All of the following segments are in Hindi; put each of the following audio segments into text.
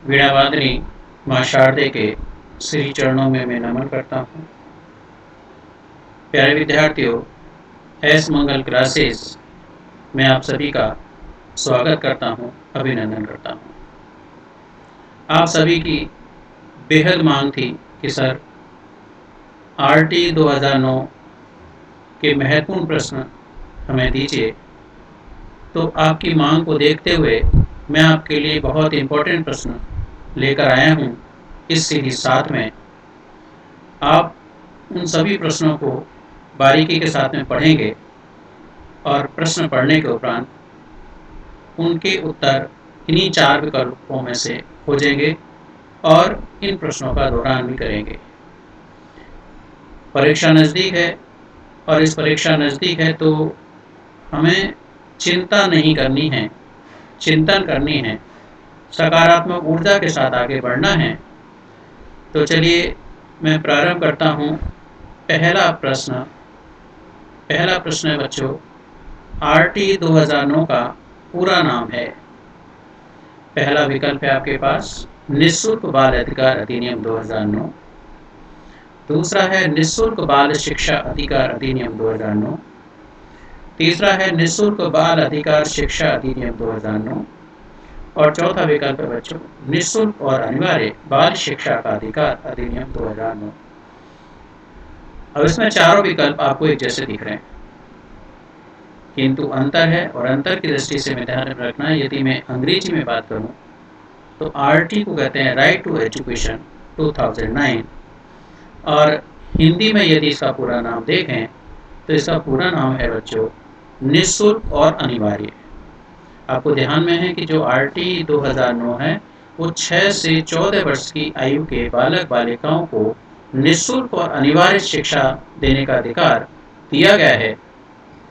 वीणावादिनी माँ शारदे के श्री चरणों में मैं नमन करता हूँ। प्यारे विद्यार्थियों, एस मंगल क्लासेस में आप सभी का स्वागत करता हूँ, अभिनंदन करता हूँ। आप सभी की बेहद मांग थी कि सर आरटी 2009 के महत्वपूर्ण प्रश्न हमें दीजिए, तो आपकी मांग को देखते हुए मैं आपके लिए बहुत इम्पोर्टेंट प्रश्न लेकर आया हूँ। इस सीरीज 7 में आप उन सभी प्रश्नों को बारीकी के साथ में पढ़ेंगे और प्रश्न पढ़ने के उपरांत उनके उत्तर इन्हीं 4 विकल्पों में से खोजेंगे और इन प्रश्नों का दोहरान भी करेंगे। परीक्षा नज़दीक है और इस परीक्षा नज़दीक है तो हमें चिंता नहीं करनी है, चिंतन करनी है, सकारात्मक ऊर्जा के साथ आगे बढ़ना है। तो चलिए मैं प्रारंभ करता हूँ। पहला प्रश्न है बच्चों, आरटी 2009 का पूरा नाम है। पहला विकल्प है आपके पास निःशुल्क बाल अधिकार अधिनियम 2009। दूसरा है निःशुल्क बाल शिक्षा अधिकार अधिनियम 2009। तीसरा है निःशुल्क बाल अधिकार शिक्षा अधिनियम 2009 और चौथा विकल्प है बच्चों निःशुल्क और अनिवार्य बाल शिक्षा का अधिकार अधिनियम 2009। अब इसमें चारों विकल्प आपको एक जैसे दिख रहे हैं, किंतु अंतर है और अंतर की दृष्टि से मैं ध्यान रखना है। यदि मैं अंग्रेजी में बात करूं तो आरटी को कहते हैं राइट टू एजुकेशन 2009 और हिंदी में यदि इसका पूरा नाम देखें तो इसका पूरा नाम है बच्चों निःशुल्क और अनिवार्य। आपको ध्यान में है कि जो आरटी 2009 है वो 6 से 14 वर्ष की आयु के बालक बालिकाओं को निःशुल्क और अनिवार्य शिक्षा देने का अधिकार दिया गया है।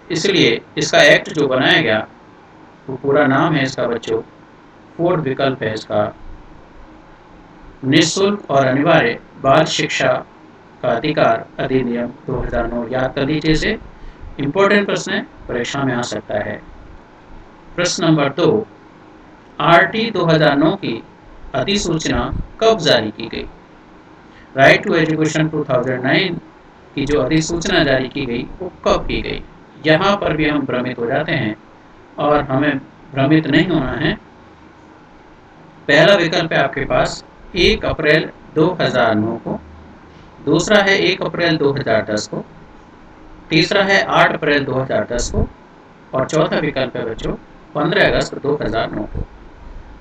इसलिए इसका एक्ट जो बनाया गया वो पूरा नाम है इसका बच्चों, फोर्थ विकल्प है इसका निःशुल्क और अनिवार्य बाल शिक्षा का अधिकार अधिनियम 2009। याद कर लीजिए, इसे इंपॉर्टेंट प्रश्न है, परीक्षा में आ सकता है। प्रश्न नंबर 2, आरटी 2009 की अधिसूचना कब जारी की गई? राइट टू एजुकेशन 2009 की जो अधिसूचना जारी की गई वो कब की गई? यहाँ पर भी हम भ्रमित हो जाते हैं और हमें भ्रमित नहीं होना है। पहला विकल्प है आपके पास 1 अप्रैल 2009 को, दूसरा है 1 अप्रैल 2010 को, तीसरा है 8 अप्रैल 2010 को और चौथा विकल्प है बच्चों 15 अगस्त 2009 को।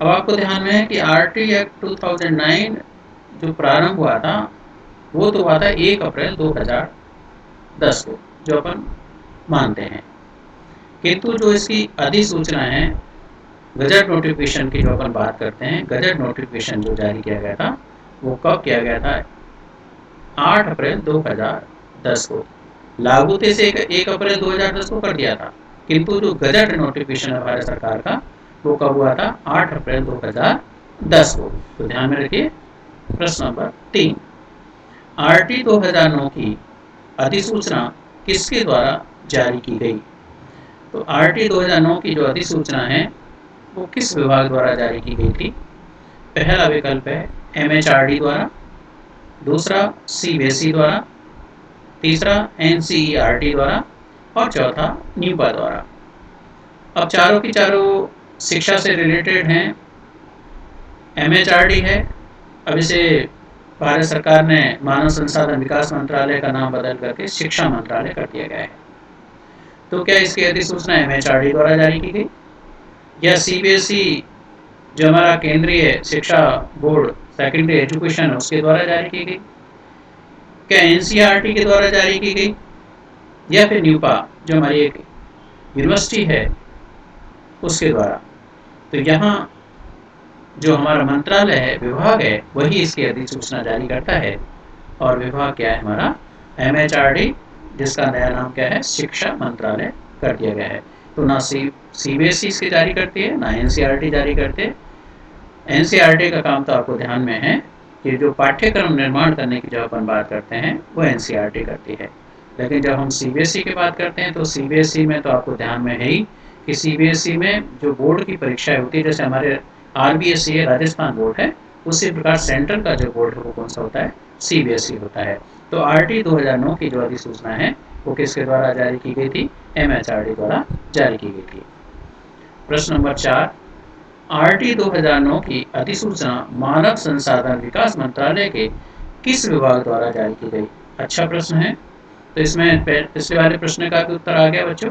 अब आपको ध्यान में है कि आरटी एक्ट 2009 जो प्रारंभ हुआ था वो तो हुआ था 1 अप्रैल 2010 को, जो अपन मानते हैं, किंतु जो इसकी अधिसूचना है गजट नोटिफिकेशन की जो अपन बात करते हैं, गजट नोटिफिकेशन जो जारी किया गया था वो कब किया गया था? 8 अप्रैल 2010 को। लागू से 1 अप्रैल 2010 को कर दिया था, किंतु जो गजट नोटिफिकेशन है भारत सरकार का वो कब हुआ था? 8 अप्रैल 2010 को। तो ध्यान में रखिए। प्रश्न नंबर 3, आरटी 2009 की अधिसूचना किसके द्वारा जारी की गई? तो आरटी 2009 की जो अधिसूचना है वो किस विभाग द्वारा जारी की गई थी? पहला विकल्प है एमएचआरडी द्वारा, दूसरा सीबीएसई द्वारा, तीसरा एनसीईआरटी द्वारा और चौथा न्यूपा द्वारा। अब चारों की चारों शिक्षा से रिलेटेड हैं। एमएचआरडी है, अब इसे भारत सरकार ने मानव संसाधन विकास मंत्रालय का नाम बदल करके शिक्षा मंत्रालय कर दिया गया है। तो क्या इसकी अधिसूचना एमएचआरडी द्वारा जारी की गई या सीबीएसई जो हमारा केंद्रीय शिक्षा बोर्ड सेकेंडरी एजुकेशन उसके द्वारा जारी की गई? क्या एनसीईआरटी के द्वारा जारी की गई या फिर न्यूपा जो हमारी एक यूनिवर्सिटी है उसके द्वारा? तो यहाँ जो हमारा मंत्रालय है, विभाग है, वही इसकी अधिसूचना जारी करता है और विभाग क्या है हमारा? एमएचआरडी, जिसका नया नाम क्या है? शिक्षा मंत्रालय कर दिया गया है। तो ना सीबीएसई इसके जारी करती है ना एनसीईआरटी जारी करते हैं। एनसीईआरटी का काम तो आपको ध्यान में है कि जो पाठ्यक्रम निर्माण करने की जब अपन बात करते हैं वो एनसीईआरटी करती है, लेकिन जब हम सीबीएसई की बात करते हैं तो सीबीएसई में तो आपको ध्यान में है ही कि सीबीएसई में जो बोर्ड की परीक्षाएं होती है, जैसे हमारे RBSE है, राजस्थान बोर्ड है, उसी प्रकार सेंट्रल का जो बोर्ड है वो कौन सा होता है, CBSE होता है। तो RT 2009 की जो अधिसूचना है वो किसके द्वारा जारी की गई थी, MHRD द्वारा जारी की गई थी। प्रश्न नंबर 4, RT 2009 की अधिसूचना मानव संसाधन विकास मंत्रालय के किस विभाग द्वारा जारी की गई? अच्छा प्रश्न है। तो इसमें पिछले वाले प्रश्न का भी उत्तर आ गया बच्चों।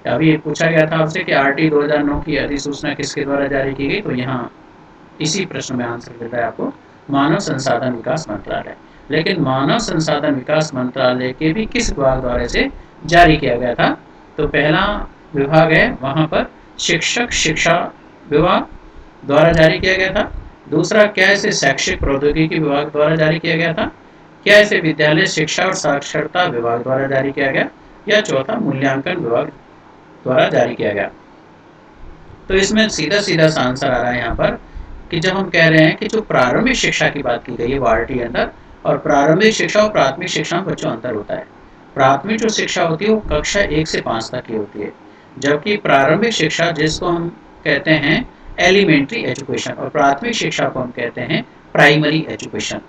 अभी पूछा गया था आपसे कि RT 2009 की अधिसूचना किसके द्वारा जारी की गई, तो यहाँ इसी प्रश्न में आंसर मिलता है आपको, मानव संसाधन विकास मंत्रालय। लेकिन मानव संसाधन विकास मंत्रालय के भी किस विभाग द्वारा से जारी किया गया था? तो पहला विभाग है वहां पर शिक्षक शिक्षा विभाग द्वारा जारी किया गया था। दूसरा, क्या इसे शैक्षिक प्रौद्योगिकी विभाग द्वारा जारी किया गया था? क्या इसे विद्यालय शिक्षा और साक्षरता विभाग द्वारा जारी किया गया? या चौथा, मूल्यांकन विभाग द्वारा जारी किया गया? तो इसमें सीधा सीधा सा आंसर आ रहा है यहाँ पर कि जब हम कह रहे हैं कि जो प्रारंभिक शिक्षा की बात की गई है RT अंदर, और प्रारंभिक शिक्षा और प्राथमिक शिक्षा में बच्चों अंतर होता है। प्राथमिक जो शिक्षा होती है वो कक्षा 1 से 5 तक की होती है, जबकि प्रारंभिक शिक्षा जिसको हम कहते हैं एलिमेंट्री एजुकेशन, और प्राथमिक शिक्षा को हम कहते हैं प्राइमरी एजुकेशन।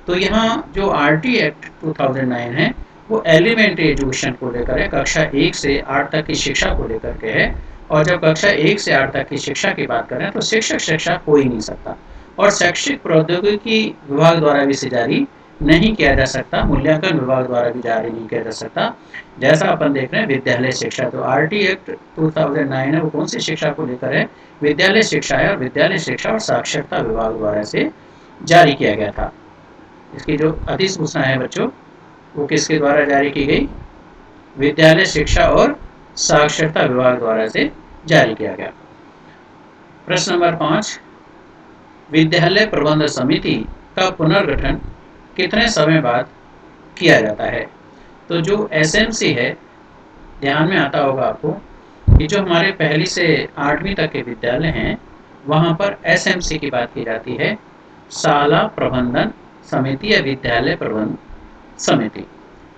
तो यहाँ जो RT एक्ट 2009 है वो एलिमेंट्री एजुकेशन को लेकर है, कक्षा 1 से 8 तक की शिक्षा को लेकर के है। और जब कक्षा 1 से 8 तक की शिक्षा की बात करें तो शिक्षक शिक्षा हो ही नहीं सकता, और शैक्षिक प्रौद्योगिकी विभाग द्वारा भी इसे जारी नहीं किया जा सकता, मूल्यांकन विभाग द्वारा भी जारी नहीं किया जा सकता। जैसा अपन देख रहे हैं विद्यालय शिक्षा, तो RT एक्ट 2009 है वो कौन सी शिक्षा को लेकर है, विद्यालय शिक्षा है, और विद्यालय शिक्षा और साक्षरता विभाग द्वारा से जारी किया गया था। इसकी जो अधिसूचना है बच्चों वो किसके द्वारा जारी की गई, विद्यालय शिक्षा और साक्षरता विभाग द्वारा से जारी किया गया। प्रश्न नंबर 5, विद्यालय प्रबंध समिति का पुनर्गठन कितने समय बाद किया जाता है? तो जो SMC है, ध्यान में आता होगा आपको कि जो हमारे पहली से 8वीं तक के विद्यालय हैं वहां पर SMC की बात की जाती है, शाला प्रबंधन समिति या विद्यालय प्रबंध समिति,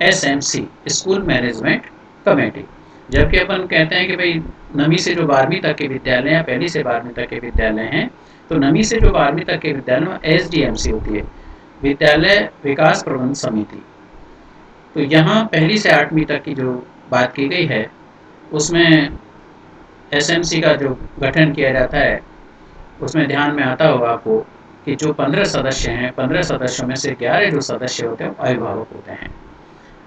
SMC, स्कूल मैनेजमेंट कमेटी। जबकि अपन कहते हैं कि भाई नवीं से जो 12वीं तक के विद्यालय हैं, पहली से 12वीं तक के विद्यालय हैं, तो नवीं से जो 12वीं तक के विद्यालय में SDMC होती है, विद्यालय विकास प्रबंध समिति। तो यहाँ पहली से 8वीं तक की जो बात की गई है उसमें SMC का जो गठन किया जाता है उसमें ध्यान में आता होगा आपको कि जो 15 सदस्य हैं, 15 सदस्यों में से 11 जो सदस्य होते हैं अभिभावक होते हैं।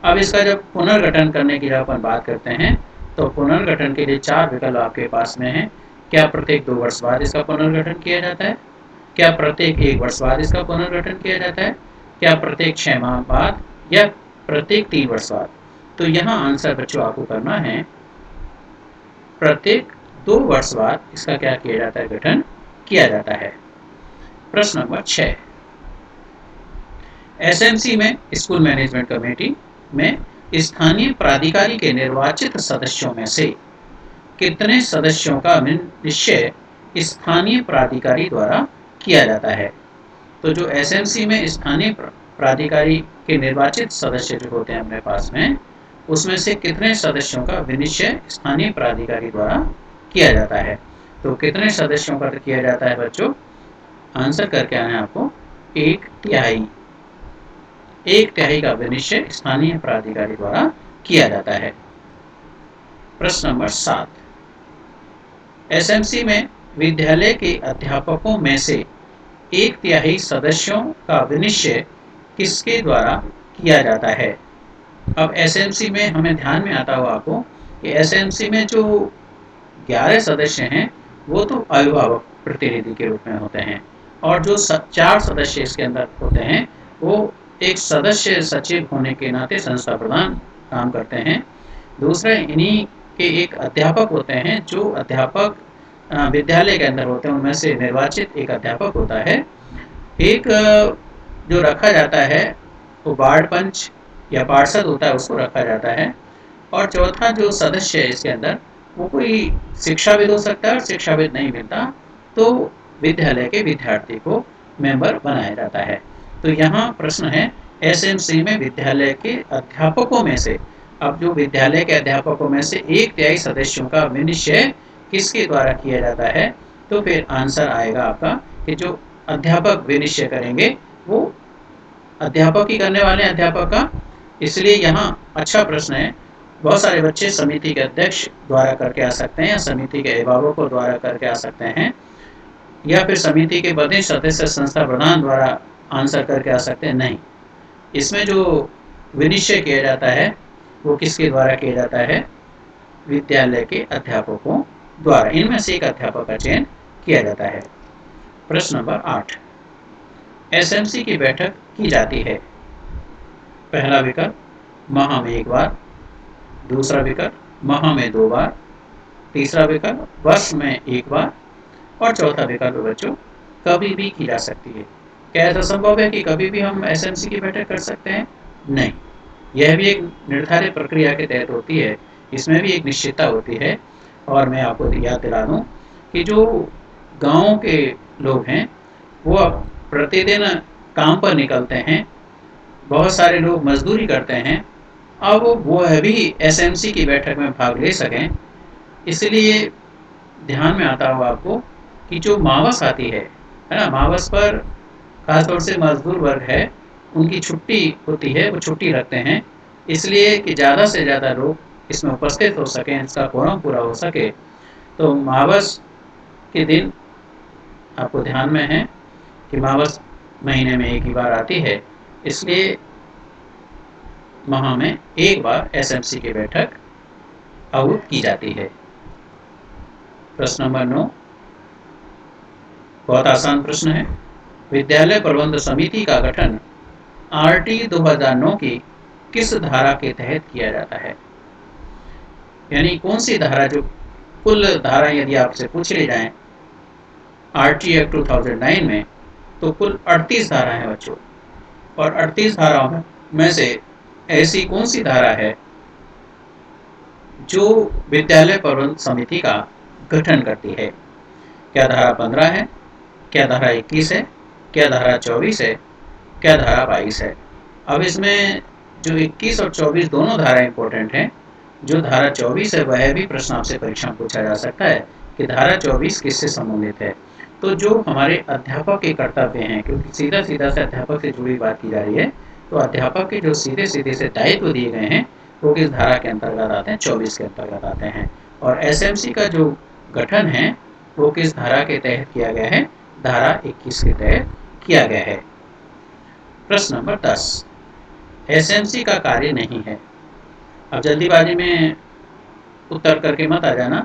अब इसका जब पुनर्गठन करने की जब अपन बात करते हैं तो पुनर्गठन के लिए 4 विकल्प आपके पास में हैं। क्या प्रत्येक 2 वर्ष बाद इसका पुनर्गठन किया जाता है? क्या प्रत्येक 1 वर्ष बाद इसका पुनर्गठन किया जाता है? क्या प्रत्येक 6 माह बाद? या प्रत्येक 3 वर्ष बाद? तो यहाँ आंसर बच्चों आपको करना है प्रत्येक 2 वर्ष बाद इसका क्या किया जाता है, गठन किया जाता है। प्रश्न नंबर 6, SMC में स्कूल मैनेजमेंट कमेटी में स्थानीय प्राधिकारी के निर्वाचित सदस्यों में से कितने सदस्यों का निश्चय स्थानीय प्राधिकारी द्वारा किया जाता है? तो जो SMC में स्थानीय प्राधिकारी के निर्वाचित सदस्य जो होते हैं अपने पास में, उसमें से कितने सदस्यों का विनिश्चय स्थानीय प्राधिकारी द्वारा किया जाता है? तो कितने सदस्यों का किया जाता है बच्चों? आंसर करके आना है आपको 1/3। 1/3 का विनिश्चय स्थानीय प्राधिकारी द्वारा किया जाता है। प्रश्न नंबर 7, SMC में विद्यालय के अध्यापकों में से 1/3 सदस्यों का विनिश्चय किसके द्वारा किया जाता है? अब SMC में हमें ध्यान में आता हुआ आपको कि SMC में जो 11 सदस्य हैं वो तो अभिभावक प्रतिनिधि के रूप में होते हैं, और जो 4 सदस्य इसके अंदर होते हैं वो एक सदस्य सचिव होने के नाते संस्था प्रधान काम करते हैं। दूसरा, इन्हीं के एक अध्यापक होते हैं, जो अध्यापक विद्यालय के अंदर होते हैं उनमें से निर्वाचित एक अध्यापक होता है। एक जो रखा जाता है वो वार्ड पंच या पार्षद होता है, उसको रखा जाता है। और चौथा जो सदस्य है इसके अंदर वो कोई शिक्षाविद हो सकता है, और शिक्षाविद नहीं मिलता तो विद्यालय के विद्यार्थी को मेंबर बनाया जाता है। तो यहाँ प्रश्न है SMC में विद्यालय के अध्यापकों में से, अब जो विद्यालय के अध्यापकों में से 1/3 सदस्यों का विनिश्चय किसके द्वारा किया जाता है? तो फिर आंसर आएगा आपका कि जो अध्यापक विनिश्चय करेंगे वो अध्यापक ही करने वाले हैं, अध्यापक का। इसलिए यहाँ अच्छा प्रश्न है। बहुत सारे बच्चे समिति के अध्यक्ष द्वारा करके आ सकते हैं या समिति के अभिभावकों द्वारा करके आ सकते हैं या फिर समिति के वरिष्ठ सदस्य संस्था प्रधान द्वारा आंसर करके आ सकते हैं। नहीं, इसमें जो विनिश्चय किया जाता है वो किसके द्वारा किया जाता है? विद्यालय के अध्यापकों द्वारा। इनमें से एक अध्यापक का चयन किया जाता है। प्रश्न नंबर 8, एसएमसी की बैठक की जाती है। पहला विकल्प माह में 1 बार, दूसरा विकल्प माह में 2 बार, तीसरा विकल्प वर्ष में 1 बार और चौथा विकल्प बच्चों कभी भी की जा सकती है। क्या ऐसा संभव है कि कभी भी हम एसएमसी की बैठक कर सकते हैं? नहीं, यह भी एक निर्धारित प्रक्रिया के तहत होती है। इसमें भी एक निश्चितता होती है। और मैं आपको याद दिला दूं कि जो गाँव के लोग हैं वो अब प्रतिदिन काम पर निकलते हैं, बहुत सारे लोग मजदूरी करते हैं, अब वो भी एसएमसी की बैठक में भाग ले सकें, इसलिए ध्यान में आता होगा आपको कि जो मावस आती है ना, मावस पर खासतौर से मजदूर वर्ग है, उनकी छुट्टी होती है, वो छुट्टी रखते हैं, इसलिए कि ज़्यादा से ज़्यादा लोग इसमें उपस्थित हो सकें, इसका कोरम पूरा हो सके। तो मावस के दिन आपको ध्यान में है कि मावस महीने में 1 ही बार आती है, इसलिए माह में 1 बार एसएमसी की बैठक आहूत की जाती है। प्रश्न नंबर 9, बहुत आसान प्रश्न है। विद्यालय प्रबंध समिति का गठन आरटी 2009 की किस धारा के तहत किया जाता है? यानी कौन सी धारा, जो कुल धारा यदि आपसे पूछ ले जाएं आरटी एक्ट 2009 में, तो कुल 38 धारा है बच्चों, और 38 धाराओं में से ऐसी कौन सी धारा है जो विद्यालय प्रबंध समिति का गठन करती है? क्या धारा 15 है, क्या धारा 21 है, क्या धारा 24 है, क्या धारा 22 है? अब इसमें जो 21 और 24 दोनों धारा इंपॉर्टेंट हैं। जो धारा 24 है वह भी प्रश्न आपसे परीक्षा में पूछा जा सकता है कि धारा 24 किससे संबंधित है। तो जो हमारे अध्यापक के कर्तव्य हैं, क्योंकि सीधा सीधा से अध्यापक से जुड़ी बात की जा रही है, तो अध्यापक के जो सीधे सीधे से दायित्व दिए गए हैं वो किस धारा के अंतर्गत आते हैं? 24 के अंतर्गत आते हैं। और एसएमसी का जो गठन है वो किस धारा के तहत किया गया है? धारा 21 के तहत किया गया है। प्रश्न नंबर 10, एसएमसी का कार्य नहीं है। अब जल्दीबाजी में उत्तर करके मत आ जाना।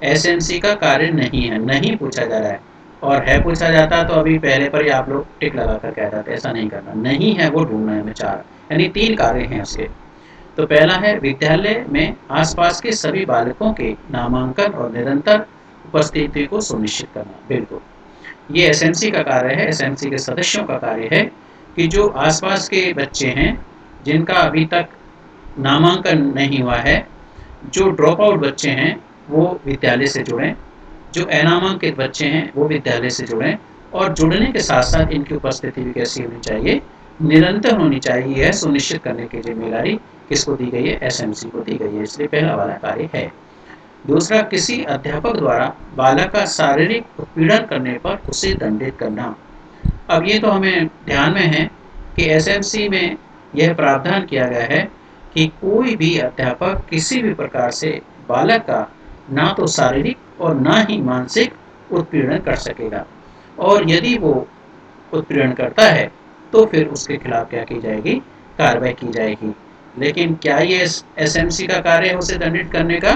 एसएमसी का कार्य नहीं है, नहीं पूछा जा रहा है, और है पूछा जाता तो अभी पहले पर ही आप लोग टिक लगा कर कह जाते। ऐसा नहीं करना, नहीं है वो ढूंढना है। में 4 यानी 3 कार्य हैं उसके। तो पहला है विद्यालय में आसपास के सभी बालकों के नामांकन और निरंतर उपस्थिति को सुनिश्चित करना। बिल्कुल, ये एसएमसी का कार्य है, एसएमसी के सदस्यों का कार्य है कि जो आसपास के बच्चे हैं जिनका अभी तक नामांकन नहीं हुआ है, जो ड्रॉप आउट बच्चे हैं वो विद्यालय से जुड़ें, जो अनामांकित बच्चे हैं वो विद्यालय से जुड़ें, और जुड़ने के साथ साथ इनकी उपस्थिति भी कैसी होनी चाहिए? निरंतर होनी चाहिए। यह सुनिश्चित करने की जिम्मेदारी किसको दी गई है? एसएमसी को दी गई है। इसलिए पहला वाला कार्य है। दूसरा, किसी अध्यापक द्वारा बालक का शारीरिक उत्पीड़न करने पर उसे दंडित करना। अब ये तो हमें ध्यान में है कि एसएमसी में यह प्रावधान किया गया है कि कोई भी अध्यापक किसी भी प्रकार से बालक का ना तो शारीरिक और ना ही मानसिक उत्पीड़न कर सकेगा, और यदि वो उत्पीड़न करता है तो फिर उसके खिलाफ क्या की जाएगी? कार्रवाई की जाएगी। लेकिन क्या ये एसएमसी का कार्य है उसे दंडित करने का?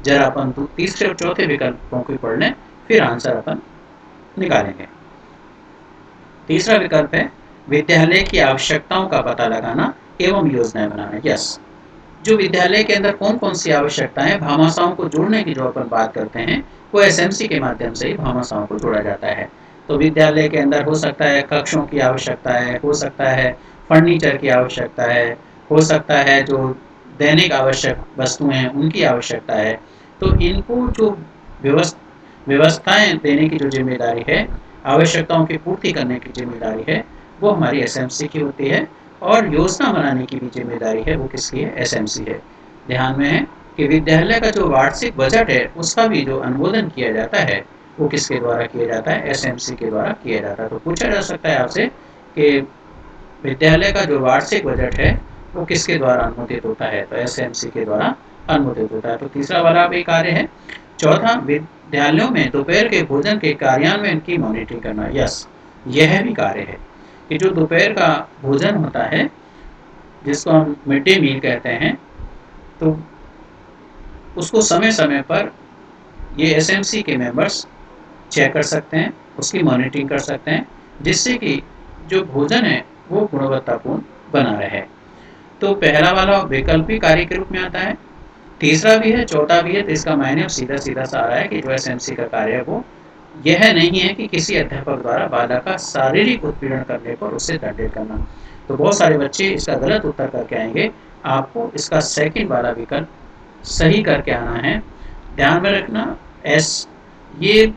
जरा अपन तीसरे और चौथे विकल्पों को पढ़ लें, फिर आंसर अपन निकालेंगे। तीसरा विकल्प है विद्यालय की आवश्यकताओं का पता लगाना एवं योजनाएं बनाना। यस, जो विद्यालय के अंदर कौन कौन सी आवश्यकताएं, भामाशाहों को जोड़ने की जो अपन बात करते हैं, वो एसएमसी के माध्यम से ही भामाशाहों को जोड़ा जाता है। तो विद्यालय के अंदर हो सकता है कक्षों की आवश्यकता है, हो सकता है फर्नीचर की आवश्यकता है, हो सकता है जो दैनिक आवश्यक वस्तुएं हैं उनकी आवश्यकता है। तो इनको जो व्यवस्थाएं देने की जो जिम्मेदारी है, आवश्यकताओं की पूर्ति करने की जिम्मेदारी है, वो हमारी एसएमसी की होती है, और योजना बनाने की भी जिम्मेदारी है वो किसकी है? एसएमसी है। ध्यान में है कि विद्यालय का जो वार्षिक बजट है उसका भी जो अनुमोदन किया जाता है वो किसके द्वारा किया जाता है? एसएमसी के द्वारा किया जाता है। तो पूछा जा सकता है आपसे कि विद्यालय का जो वार्षिक बजट है वो किसके द्वारा अनुमोदित होता है? तो एसएमसी के द्वारा अनुमोदित होता है। तो तीसरा वाला भी कार्य है। चौथा, विद्यालयों में दोपहर के भोजन के कार्यान्वयन की मॉनिटरिंग करना। यस, यह भी कार्य है कि जो दोपहर का भोजन होता है जिसको हम मिड डे मील कहते हैं, तो उसको समय समय पर ये एसएमसी के मेंबर्स चेक कर सकते हैं, उसकी मॉनिटरिंग कर सकते हैं, जिससे कि जो भोजन है वो गुणवत्तापूर्ण बना रहे। तो पहला वाला वैकल्पिक कार्य के रूप में आता है, तीसरा भी है, चौथा भी है। तो इसका मायने अब सीधा सीधा सा आ रहा है कि जो एसएमसी का कार्य है वो यह नहीं है कि किसी अध्यापक द्वारा बालक का शारीरिक उत्पीड़न करने पर उसे दंडित करना। तो बहुत सारे बच्चे इसका गलत उत्तर करके आएंगे। आपको इसका सेकंड वाला विकल्प सही करके आना है। ध्यान में रखना, ये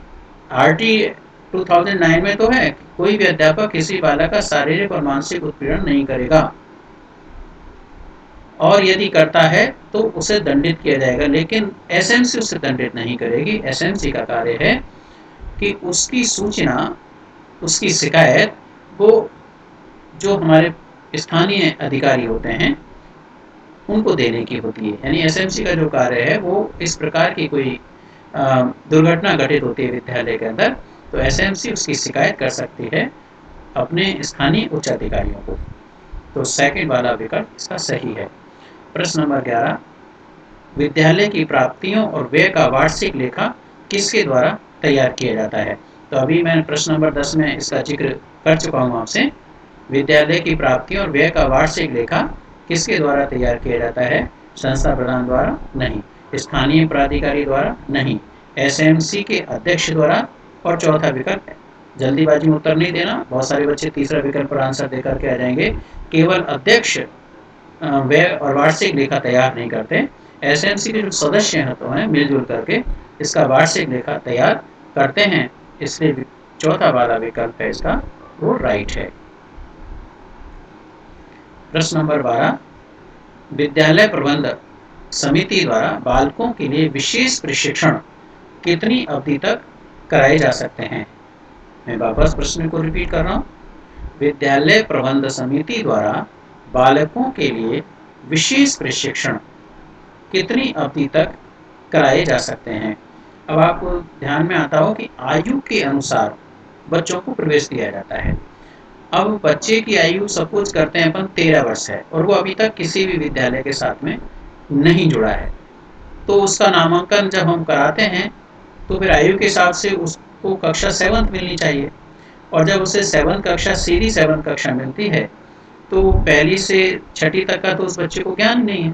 आरटी 2009 में तो है कि कोई भी अध्यापक किसी बालक का शारीरिक और मानसिक उत्पीड़न नहीं करेगा, और यदि करता है तो उसे दंडित किया जाएगा, लेकिन एसएमसी उसे दंडित नहीं करेगी। एसएमसी का कार्य है कि उसकी सूचना, उसकी शिकायत वो जो हमारे स्थानीय अधिकारी होते हैं उनको देने की होती है। यानी एसएमसी का जो कार्य है वो इस प्रकार की कोई दुर्घटना घटित होती है विद्यालय के अंदर, तो एसएमसी उसकी शिकायत कर सकती है अपने स्थानीय उच्च अधिकारियों को। तो सेकंड वाला विकल्प इसका सही है। प्रश्न नंबर 11, विद्यालय की प्राप्तियों और व्यय का वार्षिक लेखा किसके द्वारा तैयार किया जाता है? तो अभी मैं प्रश्न नंबर 10 में इसका जिक्र कर चुका हूँ आपसे। विद्यालय की प्राप्तियों और व्यय का वार्षिक लेखा किसके द्वारा तैयार किया जाता है? संस्था प्रधान द्वारा नहीं, स्थानीय प्राधिकारी द्वारा नहीं, एसएमसी के अध्यक्ष द्वारा। और चौथा विकल्प, जल्दीबाजी में उत्तर नहीं देना, बहुत सारे बच्चे तीसरा विकल्प पर आंसर देकर के आ जाएंगे। केवल अध्यक्ष व्यय और वार्षिक लेखा तैयार नहीं करते, एसएमसी के जो सदस्य हैं मिलजुल करके इसका वार्षिक लेखा तैयार करते हैं। इसलिए चौथा वाला विकल्प है इसका वो राइट है। प्रश्न नंबर 12, विद्यालय प्रबंधक समिति द्वारा बालकों के लिए विशेष प्रशिक्षण कितनी अवधि तक कराए जा सकते हैं? मैं वापस प्रश्न को रिपीट कर रहा हूँ। विद्यालय प्रबंध समिति द्वारा बालकों के लिए विशेष प्रशिक्षण कितनी अवधि तक कराए जा सकते हैं? अब आपको ध्यान में आता हो कि आयु के अनुसार बच्चों को प्रवेश दिया जाता है। अब बच्चे की आयु सपोज करते हैं अपन 13 वर्ष है और वो अभी तक किसी भी विद्यालय के साथ में नहीं जुड़ा है, तो उसका नामांकन जब हम कराते हैं तो फिर आयु के हिसाब से उसको कक्षा 7th मिलनी चाहिए, और जब उसे 7th कक्षा, सीधी 7th कक्षा मिलती है तो पहली से छठी तक का तो उस बच्चे को ज्ञान नहीं है।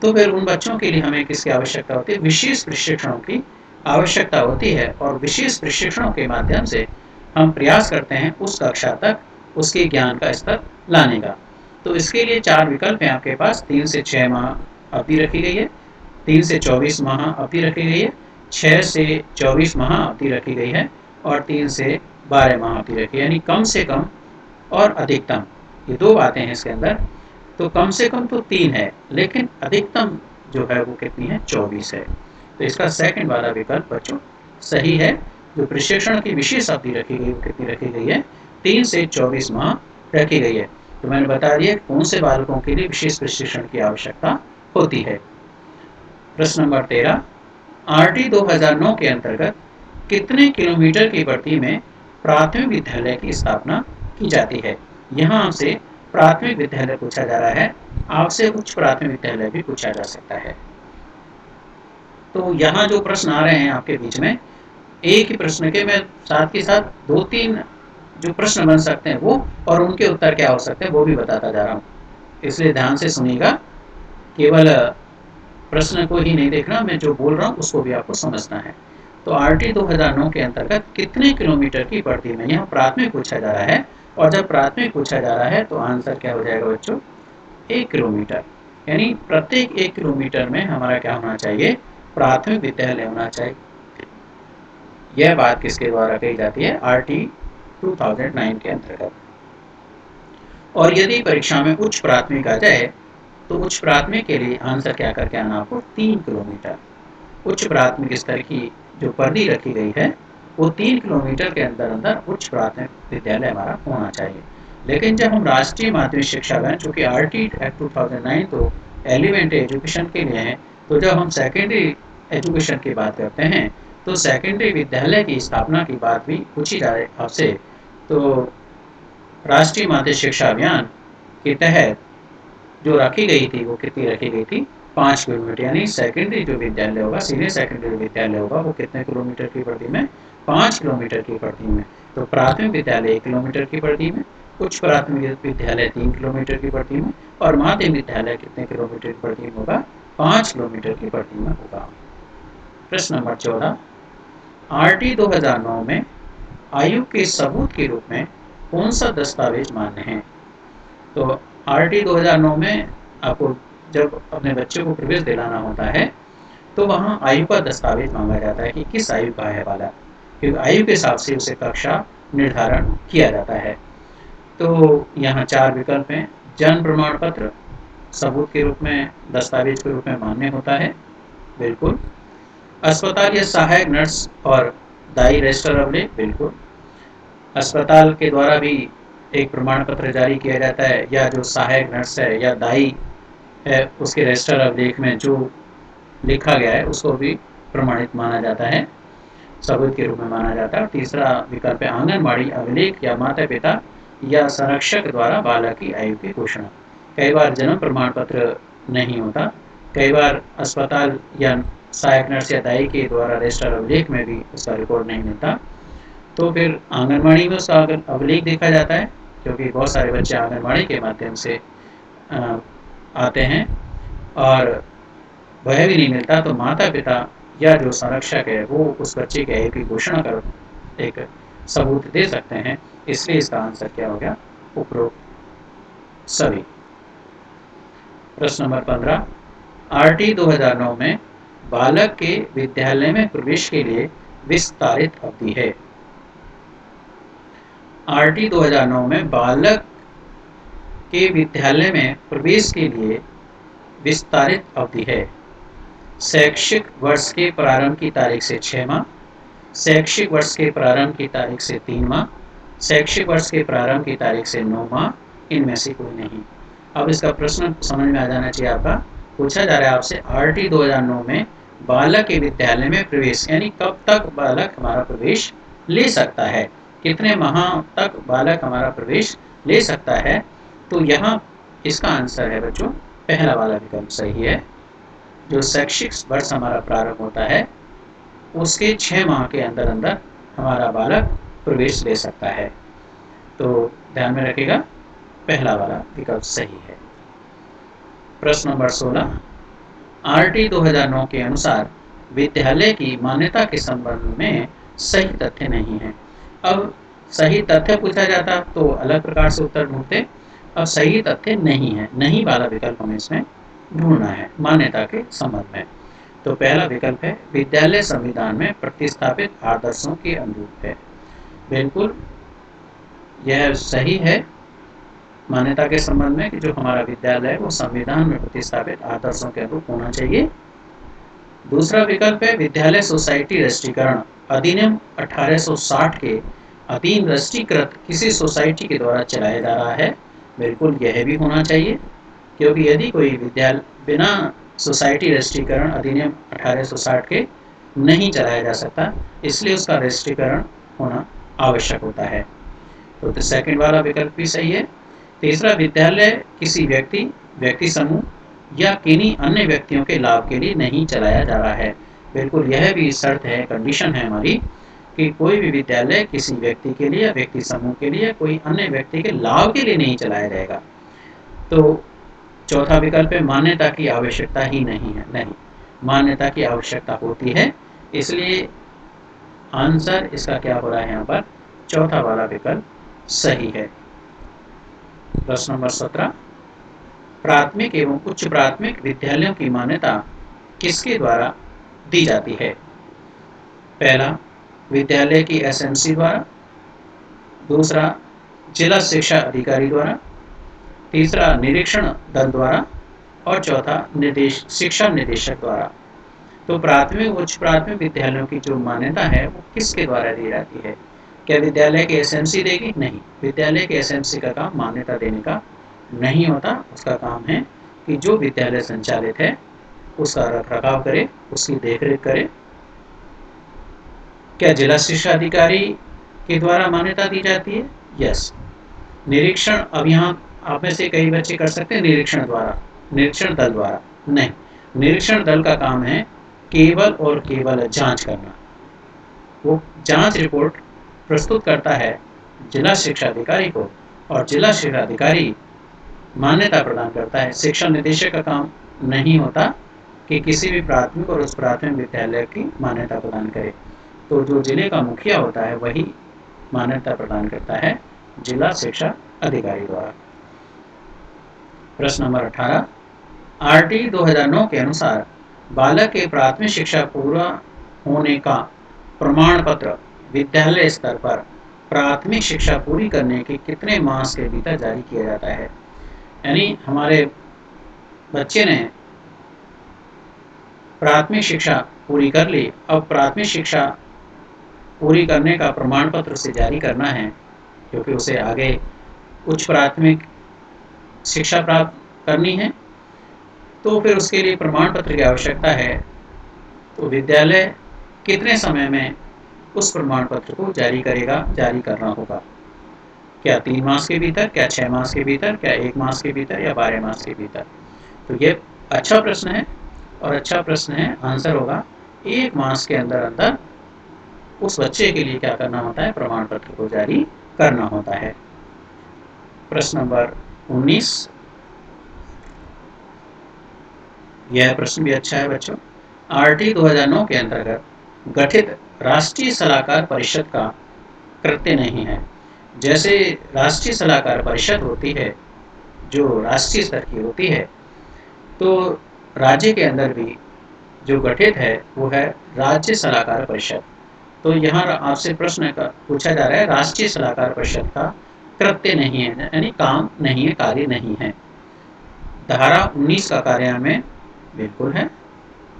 तो फिर उन बच्चों के लिए हमें किसकी आवश्यकता होती है? विशेष प्रशिक्षणों की आवश्यकता होती है, और विशेष प्रशिक्षणों के माध्यम से हम प्रयास करते हैं उस कक्षा तक उसके ज्ञान का स्तर लाने का। तो इसके लिए 4 विकल्प हैं आपके पास। 3 से 6 माह अवधि रखी गई है, 3 से 24 माह अवधि रखी गई है, 6 से 24 माह अवधि रखी गई है, और 3 से 12 माह अवधि रखी है। यानी कम से कम और अधिकतम, ये 2 बातें हैं इसके अंदर। तो कम से कम तो 3 है, लेकिन अधिकतम जो है वो कितनी है? 24 है। तो इसका सेकंड वाला विकल्प बच्चों सही है। जो प्रशिक्षण की विशेष अवधि रखी गई वो कितनी रखी गई है? 3 से 24 माह रखी गई है। तो मैंने बता दिया कौन से बालकों के लिए विशेष प्रशिक्षण की आवश्यकता होती है। प्रश्न नंबर 13, आरटी 2009 के अंतर्गत कितने किलोमीटर की परिधि में प्राथमिक विद्यालय की स्थापना की जाती है? यहाँ हमसे प्राथमिक विद्यालय पूछा जा रहा है, आपसे उच्च प्राथमिक विद्यालय भी पूछा जा सकता है। तो यहाँ जो प्रश्न आ रहे हैं आपके बीच में, एक ही प्रश्न के मैं साथ के साथ 2-3 जो प्रश्न बन सकते हैं वो, और उनके उत्तर क्या हो सकते हैं वो भी बताता जा रहा हूँ, इसलिए ध्यान से सुनिएगा। केवल प्रश्न को ही नहीं देखना, मैं जो बोल रहा हूँ उसको भी आपको समझना है। तो आरटी 2009 के अंतर्गत कितने किलोमीटर की परिधि में, यहाँ प्राथमिक पूछा जा रहा है, और जब प्राथमिक पूछा जा रहा है तो आंसर क्या हो जाएगा बच्चों? 1 किलोमीटर। यानी प्रत्येक 1 किलोमीटर में हमारा क्या होना चाहिए? प्राथमिक विद्यालय होना चाहिए। यह बात किसके द्वारा कही जाती है? आरटी 2009 के अंतर्गत। और यदि परीक्षा में उच्च प्राथमिक आ जाए तो उच्च प्राथमिक के लिए आंसर क्या करके आना आपको? 3 किलोमीटर। उच्च प्राथमिक स्तर की जो परिधि रखी गई है वो 3 किलोमीटर के अंदर अंदर उच्च प्राथमिक विद्यालय हमारा होना चाहिए। लेकिन जब हम राष्ट्रीय माध्यमिक शिक्षा अभियान, चूँकि आरटी एक्ट 2009 तो एलिमेंट्री एजुकेशन के लिए है, तो जब हम सेकेंडरी एजुकेशन की बात करते हैं तो सेकेंडरी विद्यालय की स्थापना की बात भी पूछी जा रही है आपसे। तो राष्ट्रीय माध्यमिक शिक्षा अभियान के तहत जो रखी गई थी वो कितनी रखी गई थी, 5 किलोमीटर, यानी सेकेंडरी जो विद्यालय होगा, सीनियर सेकेंडरी विद्यालय होगा, वो कितने किलोमीटर की परिधि में, 5 किलोमीटर की परिधि में। तो प्राथमिक विद्यालय 1 किलोमीटर की परिधि में, उच्च प्राथमिक विद्यालय 3 किलोमीटर की परिधि में, और माध्यमिक विद्यालय कितने किलोमीटर की परिधि में होगा, 5 किलोमीटर की परिधि में होगा। प्रश्न नंबर 14, आरटी 2009 में आयु के सबूत के रूप में कौन सा दस्तावेज मान्य है? तो आरटी 2009 में आपको जब अपने बच्चे को प्रवेश दिलाना होता है तो वहाँ आयु का दस्तावेज मांगा जाता है कि किस आयु का है वाला, क्योंकि आयु के हिसाब से उसे कक्षा निर्धारण किया जाता है। तो यहाँ 4 विकल्प हैं। जन्म प्रमाण पत्र सबूत के रूप में, दस्तावेज के रूप में मान्य होता है, बिल्कुल। अस्पताल या सहायक नर्स और दाई रजिस्टर अभिलेख, बिल्कुल। अस्पताल के द्वारा भी एक प्रमाण पत्र जारी किया जाता है, या जो सहायक नर्स है या दाई है उसके रजिस्टर अभिलेख में जो लिखा गया है उसको भी प्रमाणित माना जाता है, सबूत के रूप में माना जाता है। तीसरा विकल्प है आंगनबाड़ी अभिलेख या माता पिता या संरक्षक द्वारा बालक की आयु की घोषणा। कई बार जन्म प्रमाण पत्र नहीं होता, कई बार अस्पताल या सहायक नर्स या दाई के द्वारा रजिस्टर अभिलेख में भी उसका रिकॉर्ड नहीं मिलता, तो फिर आंगनबाड़ी में उसका अभिलेख देखा जाता है, क्योंकि बहुत सारे बच्चे आंगनबाड़ी के माध्यम से आते हैं और वह भी नहीं मिलता तो माता पिता या जो संरक्षक है वो उस बच्चे के आयु की घोषणा कर एक सबूत दे सकते हैं। इसलिए इसका आंसर क्या हो गया, उपरोक्त सभी। प्रश्न नंबर 15, आरटी 2009 में बालक के विद्यालय में प्रवेश के लिए विस्तारित अवधि है। आरटी 2009 में बालक के विद्यालय में प्रवेश के लिए विस्तारित अवधि है। शैक्षिक वर्ष के प्रारंभ की तारीख से 6 माह, शैक्षिक वर्ष के प्रारंभ की तारीख से 3 माह, शैक्षिक वर्ष के प्रारंभ की तारीख से 9 माह, इनमें से कोई नहीं। अब इसका प्रश्न समझ में आ जाना चाहिए आपका। पूछा जा रहा है आपसे आरटी 2009 में बालक के विद्यालय में प्रवेश, यानी कब तक बालक हमारा प्रवेश ले सकता है, कितने माह तक बालक हमारा प्रवेश ले सकता है। तो यहाँ इसका आंसर है बच्चों पहला वाला विकल्प सही है। जो शैक्षिक वर्ष हमारा प्रारंभ होता है उसके 6 माह के अंदर अंदर हमारा बालक प्रवेश ले सकता है। तो ध्यान में रखिएगा पहला वाला विकल्प सही है। प्रश्न नंबर 16, आरटी 2009 के अनुसार विद्यालय की मान्यता के संबंध में सही तथ्य नहीं है। अब सही तथ्य पूछा जाता तो अलग प्रकार से उत्तर ढूंढते, अब सही तथ्य नहीं है, नहीं वाला विकल्प हमें इसमें ढूंढना है मान्यता के संबंध में। तो पहला विकल्प है विद्यालय संविधान में प्रतिस्थापित आदर्शों के अनुरूप है, बिल्कुल यह सही है मान्यता के संबंध में कि जो हमारा विद्यालय है वो संविधान में प्रतिस्थापित आदर्शों के अनुरूप होना चाहिए। दूसरा विकल्प है विद्यालय सोसाइटी राष्ट्रीयकरण अधिनियम 1860 के अधीन राष्ट्रीयकृत किसी सोसाइटी के द्वारा चलाया जा रहा है, बिल्कुल यह भी होना चाहिए, क्योंकि यदि कोई विद्यालय बिना सोसाइटी राष्ट्रीयकरण अधिनियम 1860 के नहीं चलाया जा सकता, इसलिए उसका राष्ट्रीयकरण होना आवश्यक होता है। तो सेकंड वाला विकल्प भी सही है। तीसरा, विद्यालय किसी व्यक्ति समूह या किन्हीं अन्य व्यक्तियों के लाभ के लिए नहीं चलाया जा रहा है, बिल्कुल यह भी शर्त है, कंडीशन है हमारी कि कोई भी विद्यालय किसी व्यक्ति के लिए या व्यक्ति समूह के लिए कोई अन्य व्यक्ति के लाभ के लिए नहीं चलाया जाएगा। तो चौथा विकल्प है मान्यता की आवश्यकता ही नहीं है, नहीं मान्यता की आवश्यकता होती है, इसलिए आंसर इसका क्या हो रहा है यहाँ पर, चौथा वाला विकल्प सही है। प्रश्न नंबर 17, प्राथमिक एवं उच्च प्राथमिक विद्यालयों की मान्यता किसके द्वारा दी जाती है? पहला, विद्यालय की एसएमसी द्वारा, दूसरा जिला शिक्षा अधिकारी द्वारा, तीसरा निरीक्षण दल द्वारा और चौथा शिक्षा निदेशक द्वारा। तो प्राथमिक उच्च प्राथमिक विद्यालयों की जो मान्यता है वो किसके द्वारा दी जाती है? क्या विद्यालय के एसएमसी देगी? नहीं, विद्यालय के एसएमसी का काम मान्यता देने का नहीं होता। उसका काम है कि जो विद्यालय संचालित है उसका रखरखाव करे, उसकी देखरेख करे। क्या जिला शिक्षा अधिकारी के द्वारा मान्यता दी जाती है? यस। निरीक्षण, अब यहाँ आप में से कई बच्चे कर सकते हैं निरीक्षण द्वारा, निरीक्षण दल द्वारा नहीं। निरीक्षण दल का काम है केवल और केवल जांच करना। वो जांच रिपोर्ट प्रस्तुत करता है जिला शिक्षा अधिकारी को और जिला शिक्षा अधिकारी मान्यता प्रदान करता है। शिक्षा निदेशक का काम नहीं होता कि किसी भी प्राथमिक और उच्च प्राथमिक विद्यालय की मान्यता प्रदान करे। तो जो जिले का मुखिया होता है वही मान्यता प्रदान करता है जिला शिक्षा अधिकारी द्वारा। प्रश्न नंबर 18, आरटी 2009 के अनुसार बालक के प्राथमिक शिक्षा पूरा होने का प्रमाण पत्र विद्यालय स्तर पर प्राथमिक शिक्षा पूरी करने के कितने मास के भीतर जारी किया जाता है? यानी हमारे बच्चे ने प्राथमिक शिक्षा पूरी कर ली, अब प्राथमिक शिक्षा पूरी करने का प्रमाण पत्र उसे जारी करना है क्योंकि उसे आगे उच्च प्राथमिक शिक्षा प्राप्त करनी है। तो फिर उसके लिए प्रमाण पत्र की आवश्यकता है। तो विद्यालय कितने समय में उस प्रमाण पत्र को जारी करेगा, जारी करना होगा? क्या 3 मास के भीतर, क्या 6 मास के भीतर, क्या 1 मास के भीतर या 12 मास के भीतर? तो ये अच्छा प्रश्न है और अच्छा प्रश्न है, आंसर होगा 1 मास के अंदर अंदर उस बच्चे के लिए क्या करना होता है? प्रमाण पत्र को जारी करना होता है। प्रश्न नंबर 19, यह प्रश्न भी अच्छा है बच्चों। आरटी 2009 के अंतर्गत गठित राष्ट्रीय सलाहकार परिषद का कृत्य नहीं है। जैसे राष्ट्रीय सलाहकार परिषद होती है जो राष्ट्रीय स्तर की होती है, तो राज्य के अंदर भी जो गठित है वो है राज्य सलाहकार परिषद। तो यहाँ आपसे प्रश्न पूछा जा रहा है राष्ट्रीय सलाहकार परिषद का कृत्य नहीं है, यानी काम नहीं है, कार्य नहीं है। धारा 19 का कार्यान्वयन बिल्कुल है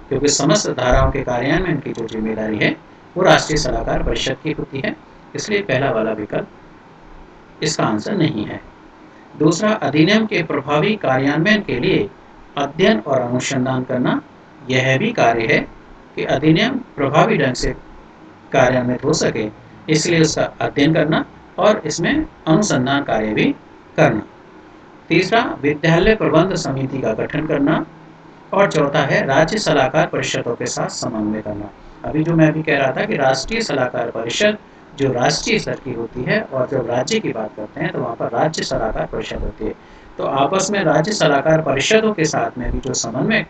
क्योंकि समस्त धाराओं के कार्यान्वयन की जो जिम्मेदारी है वो राष्ट्रीय सलाहकार परिषद की होती है, इसलिए पहला वाला विकल्प इसका आंसर नहीं है। दूसरा, अधिनियम के प्रभावी कार्यान्वयन के लिए अध्ययन और अनुसंधान करना, यह भी कार्य है कि अधिनियम प्रभावी ढंग से कार्यान्वित हो सके, इसलिए उसका अध्ययन करना और इसमें अनुसंधान कार्य भी करना। तीसरा, विद्यालय प्रबंध समिति का गठन करना और चौथा है राज्य सलाहकार परिषदों के साथ समन्वय करना। अभी जो मैं अभी कह रहा था कि राष्ट्रीय सलाहकार परिषद जो राष्ट्रीय स्तर की होती है और जब राज्य की बात करते हैं तो वहाँ पर राज्य सलाहकार परिषद होती है। तो आपस में राज्य सलाहकार परिषदों के साथ में भी जो समन्वय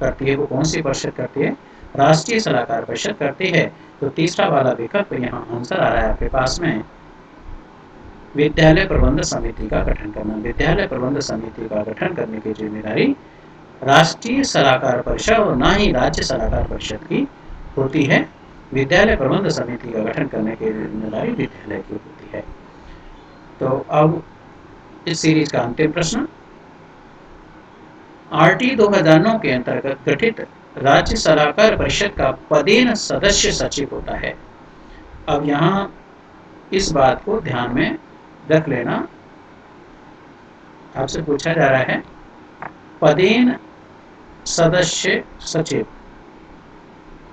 करती है वो कौन सी परिषद करती है? राष्ट्रीय सलाहकार परिषद करती है। तो तीसरा वाला विकल्प यहाँ आंसर आ रहा है आपके पास में, विद्यालय प्रबंध समिति का गठन करना। विद्यालय प्रबंध समिति का गठन करने की जिम्मेदारी राष्ट्रीय सलाहकार परिषद और ना ही राज्य सलाहकार परिषद की होती है। विद्यालय प्रबंध समिति का गठन करने की जिम्मेदारी विद्यालय की होती है। तो अब इस सीरीज का अंतिम प्रश्न, आरटी 2009 के अंतर्गत गठित राज्य सलाहकार परिषद का पदेन सदस्य सचिव होता है। अब यहाँ इस बात को ध्यान में रख लेना, आपसे पूछा जा रहा है पदेन सदस्य सचिव,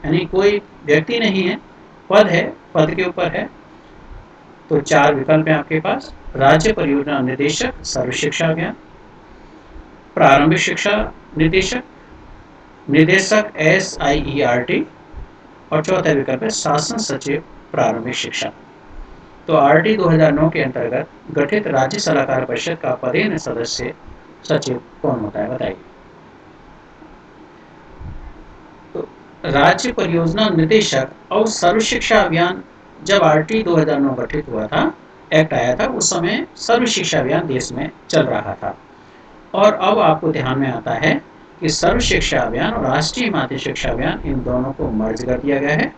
यानी कोई व्यक्ति नहीं है, पद है, पद के ऊपर है। तो 4 विकल्प हैं आपके पास, राज्य परियोजना निदेशक सर्व शिक्षा अभियान, प्रारंभिक शिक्षा निदेशक, निदेशक SIERT और चौथा विकल्प है शासन सचिव प्रारंभिक शिक्षा। तो आरटी 2009 के अंतर्गत गठित राज्य सलाहकार परिषद का पदेन सदस्य सचिव कौन होता है, बताइए? तो राज्य परियोजना निदेशक और सर्व शिक्षा अभियान, जब आरटी 2009 गठित हुआ था, एक्ट आया था, उस समय सर्व शिक्षा अभियान देश में चल रहा था। और अब आपको ध्यान में आता है कि सर्व शिक्षा अभियान और राष्ट्रीय माध्यमिक शिक्षा अभियान, इन दोनों को मर्ज कर दिया गया है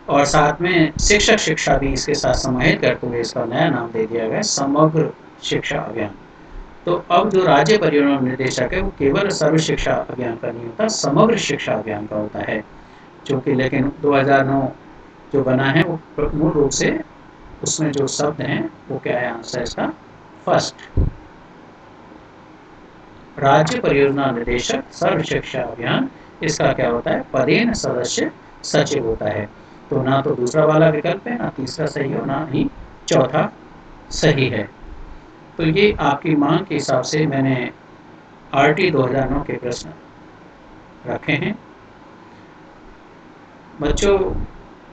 और साथ में शिक्षक शिक्षा भी इसके साथ समाहित करते हुए इसका नया नाम दे दिया गया है समग्र शिक्षा अभियान। तो अब जो राज्य परियोजना निर्देशक है वो केवल सर्व शिक्षा अभियान का नहीं होता, समग्र शिक्षा अभियान का होता है, जो कि लेकिन 2009 जो बना है वो मूल रूप से उसमें जो शब्द हैं वो क्या है आंसर इसका फर्स्ट। राज्य परियोजना निदेशक सर्व शिक्षा अभियान, इसका क्या होता है पदेन सदस्य सचिव होता है। तो ना तो दूसरा वाला विकल्प है, ना तीसरा सही हो, ना ही चौथा सही है। तो ये आपकी मांग के हिसाब से मैंने आरटी 2009 के प्रश्न रखे हैं। बच्चों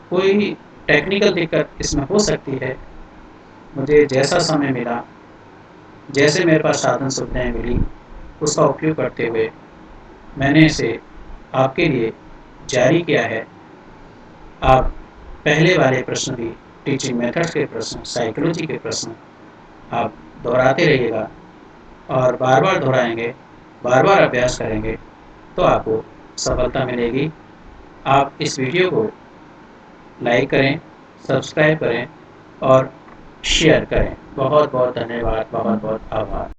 कोई टेक्निकल दिक्कत इसमें हो सकती है, मुझे जैसा समय मिला, जैसे मेरे पास साधन सुविधाएं मिली, उसका उपयोग करते हुए मैंने इसे आपके लिए जारी किया है। आप पहले वाले प्रश्न भी, टीचिंग मेथड्स के प्रश्न, साइकोलॉजी के प्रश्न आप दोहराते रहिएगा और बार बार दोहराएंगे, बार बार अभ्यास करेंगे तो आपको सफलता मिलेगी। आप इस वीडियो को लाइक करें, सब्सक्राइब करें और शेयर करें। बहुत बहुत धन्यवाद, बहुत बहुत आभार।